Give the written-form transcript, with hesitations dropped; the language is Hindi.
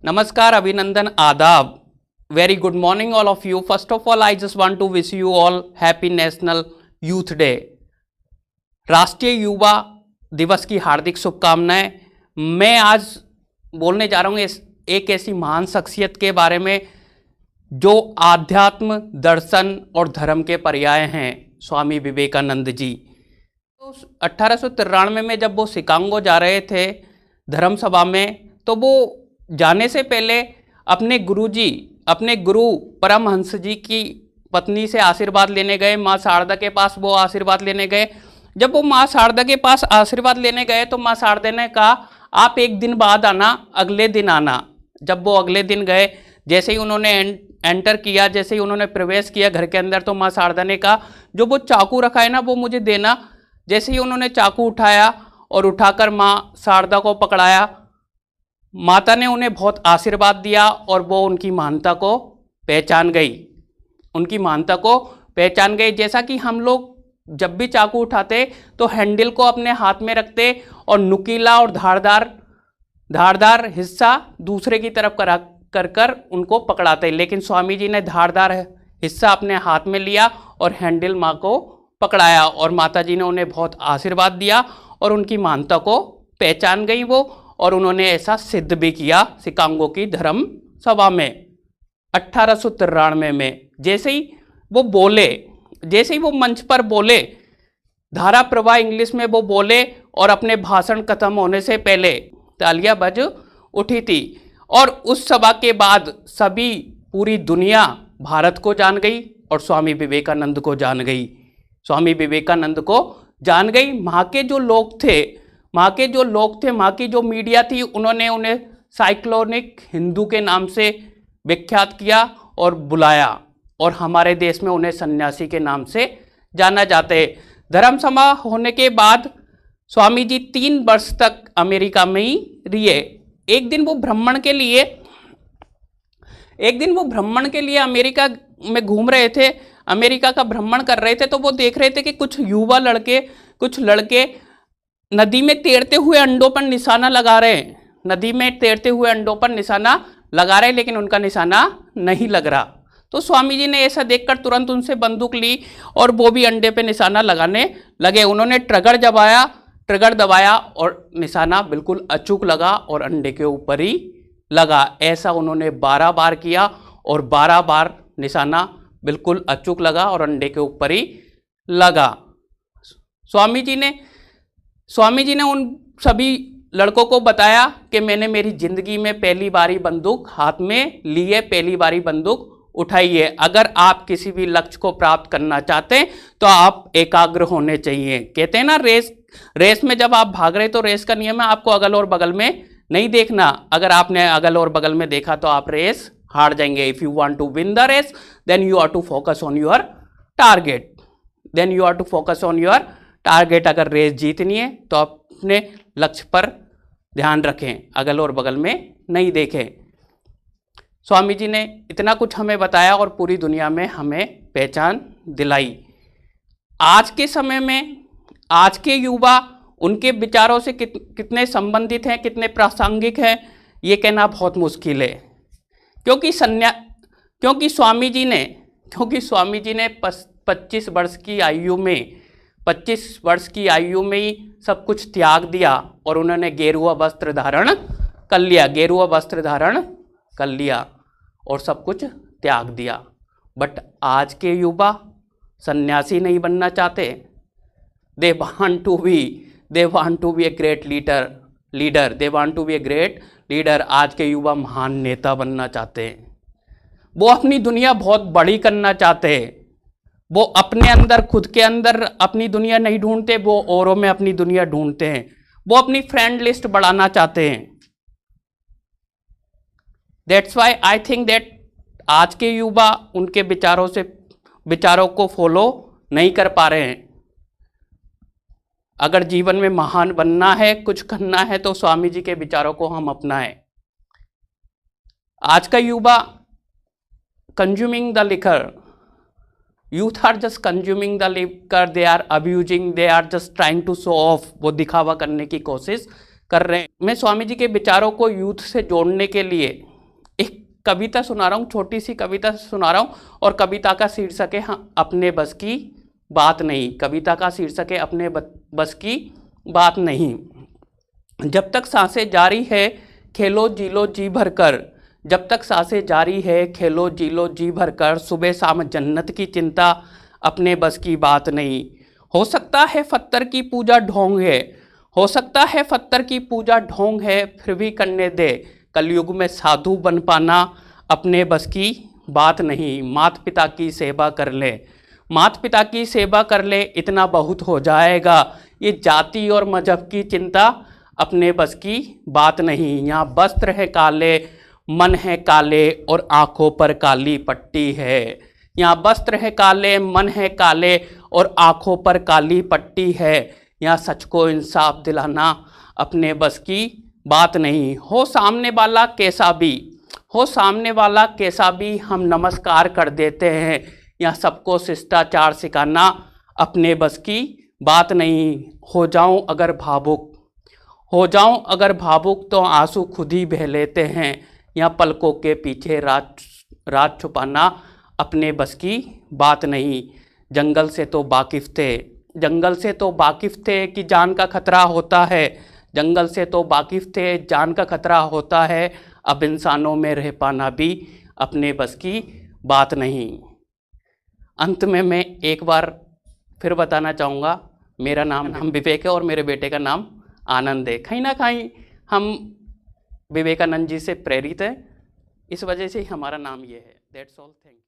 नमस्कार, अभिनंदन, आदाब. Very good morning all of you. First of all, I just want to wish you all happy National Youth Day. राष्ट्रीय युवा दिवस की हार्दिक शुभकामनाएं. मैं आज बोलने जा रहा हूँ एक ऐसी महान शख्सियत के बारे में जो आध्यात्म, दर्शन और धर्म के पर्याय हैं, स्वामी विवेकानंद जी. तो 1893 में जब वो शिकागो जा रहे थे धर्म सभा में, तो वो जाने से पहले अपने गुरु परमहंस जी की पत्नी से आशीर्वाद लेने गए. माँ शारदा के पास वो आशीर्वाद लेने गए. जब वो माँ शारदा के पास आशीर्वाद लेने गए तो माँ शारदा ने कहा, आप एक दिन बाद आना, अगले दिन आना. जब वो अगले दिन गए, जैसे ही उन्होंने एंटर किया, जैसे ही उन्होंने प्रवेश किया घर के अंदर, तो माँ शारदा ने कहा, जो वो चाकू रखा है ना, वो मुझे देना. जैसे ही उन्होंने चाकू उठाया और उठाकर माँ शारदा को पकड़ाया, माता ने उन्हें बहुत आशीर्वाद दिया और वो उनकी महानता को पहचान गई. जैसा कि हम लोग जब भी चाकू उठाते तो हैंडल को अपने हाथ में रखते और नुकीला और धारदार हिस्सा दूसरे की तरफ कर उनको पकड़ाते, लेकिन स्वामी जी ने धारदार हिस्सा अपने हाथ में लिया और हैंडल माँ को पकड़ाया और माता जी ने उन्हें बहुत आशीर्वाद दिया और उनकी महानता को पहचान गई वो. और उन्होंने ऐसा सिद्ध भी किया शिकागो की धर्म सभा में 1893 में. जैसे ही वो मंच पर बोले, धारा प्रवाह इंग्लिश में वो बोले और अपने भाषण खत्म होने से पहले तालियां बज उठी थी. और उस सभा के बाद पूरी दुनिया भारत को जान गई और स्वामी विवेकानंद को जान गई. वहाँ के जो लोग थे, वहाँ की जो मीडिया थी, उन्होंने उन्हें साइक्लोनिक हिंदू के नाम से विख्यात किया और बुलाया, और हमारे देश में उन्हें सन्यासी के नाम से जाना जाता है. धर्म सभा होने के बाद स्वामी जी 3 वर्ष तक अमेरिका में ही रहे. एक दिन वो भ्रमण के लिए अमेरिका में घूम रहे थे, अमेरिका का भ्रमण कर रहे थे. तो वो देख रहे थे कि कुछ लड़के नदी में तैरते हुए अंडों पर निशाना लगा रहे हैं, लेकिन उनका निशाना नहीं लग रहा. तो स्वामी जी ने ऐसा देखकर तुरंत उनसे बंदूक ली और वो भी अंडे पे निशाना लगाने लगे. उन्होंने ट्रिगर दबाया और निशाना बिल्कुल अचूक लगा और अंडे के ऊपर ही लगा. ऐसा उन्होंने 12 बार किया और 12 बार निशाना बिल्कुल अचूक लगा और अंडे के ऊपर ही लगा. स्वामी जी ने उन सभी लड़कों को बताया कि मैंने मेरी जिंदगी में पहली बारी बंदूक हाथ में ली है, पहली बारी बंदूक उठाई है. अगर आप किसी भी लक्ष्य को प्राप्त करना चाहते हैं तो आप एकाग्र होने चाहिए. कहते हैं ना, रेस में जब आप भाग रहे तो रेस का नियम है, आपको अगल और बगल में नहीं देखना. अगर आपने अगल और बगल में देखा तो आप रेस हार जाएंगे. If you want to win the race then you are to focus on your target. अगर रेस जीतनी है तो अपने लक्ष्य पर ध्यान रखें, अगल और बगल में नहीं देखें. स्वामी जी ने इतना कुछ हमें बताया और पूरी दुनिया में हमें पहचान दिलाई. आज के समय में आज के युवा उनके विचारों से कितने संबंधित हैं, कितने प्रासंगिक हैं, ये कहना बहुत मुश्किल है. क्योंकि स्वामी जी ने 25 वर्ष की आयु में ही सब कुछ त्याग दिया और उन्होंने गेरुआ वस्त्र धारण कर लिया और सब कुछ त्याग दिया. बट आज के युवा सन्यासी नहीं बनना चाहते. They want to be a great leader. आज के युवा महान नेता बनना चाहते हैं. वो अपनी दुनिया बहुत बड़ी करना चाहते हैं. वो अपने अंदर, खुद के अंदर अपनी दुनिया नहीं ढूंढते, वो औरों में अपनी दुनिया ढूंढते हैं. वो अपनी फ्रेंड लिस्ट बढ़ाना चाहते हैं. That's why I think that आज के युवा उनके विचारों को फॉलो नहीं कर पा रहे हैं. अगर जीवन में महान बनना है, कुछ करना है, तो स्वामी जी के विचारों को हम अपनाएं. आज का युवा consuming the liquor, youth are just consuming the liquor, they are abusing, they are just trying to show off. वो दिखावा करने की कोशिश कर रहे हैं. मैं स्वामी जी के विचारों को यूथ से जोड़ने के लिए कविता सुना रहा हूँ, छोटी सी कविता सुना रहा हूँ, और कविता का शीर्षक है अपने बस की बात नहीं। कविता का शीर्षक है अपने बस की बात नहीं। जब तक सांसें जारी है खेलो जी लो जी भरकर, जब तक सांसें जारी है खेलो जी लो जी भरकर, सुबह शाम जन्नत की चिंता अपने बस की बात नहीं। हो सकता है पत्थर की पूजा ढोंग है, हो सकता है पत्थर की पूजा ढोंग है, फिर भी करने दे। कलयुग में साधु बन पाना अपने बस की बात नहीं। माता पिता की सेवा कर ले, माता पिता की सेवा कर ले, इतना बहुत हो जाएगा। ये जाति और मजहब की चिंता अपने बस की बात नहीं। यहाँ वस्त्र है काले, मन है काले, और आंखों पर काली पट्टी है। यहाँ वस्त्र है काले, मन है काले, और आंखों पर काली पट्टी है। यहाँ सच को इंसाफ दिलाना अपने बस की बात नहीं। हो सामने वाला कैसा भी, हो सामने वाला कैसा भी, हम नमस्कार कर देते हैं। यहाँ सबको शिष्टाचार सिखाना अपने बस की बात नहीं। हो जाऊं अगर भावुक, हो जाऊं अगर भावुक, तो आंसू खुद ही बह लेते हैं। यहाँ पलकों के पीछे रात छुपाना अपने बस की बात नहीं। जंगल से तो वाकिफ थे, जंगल से तो वाकिफ थे कि जान का खतरा होता है, जंगल से तो वाकिफ थे जान का खतरा होता है। अब इंसानों में रह पाना भी अपने बस की बात नहीं। अंत में मैं एक बार फिर बताना चाहूँगा, मेरा नाम विवेक है और मेरे बेटे का नाम आनंद है। कहीं ना कहीं हम विवेकानंद जी से प्रेरित हैं, इस वजह से ही हमारा नाम ये है। That's all, thank you.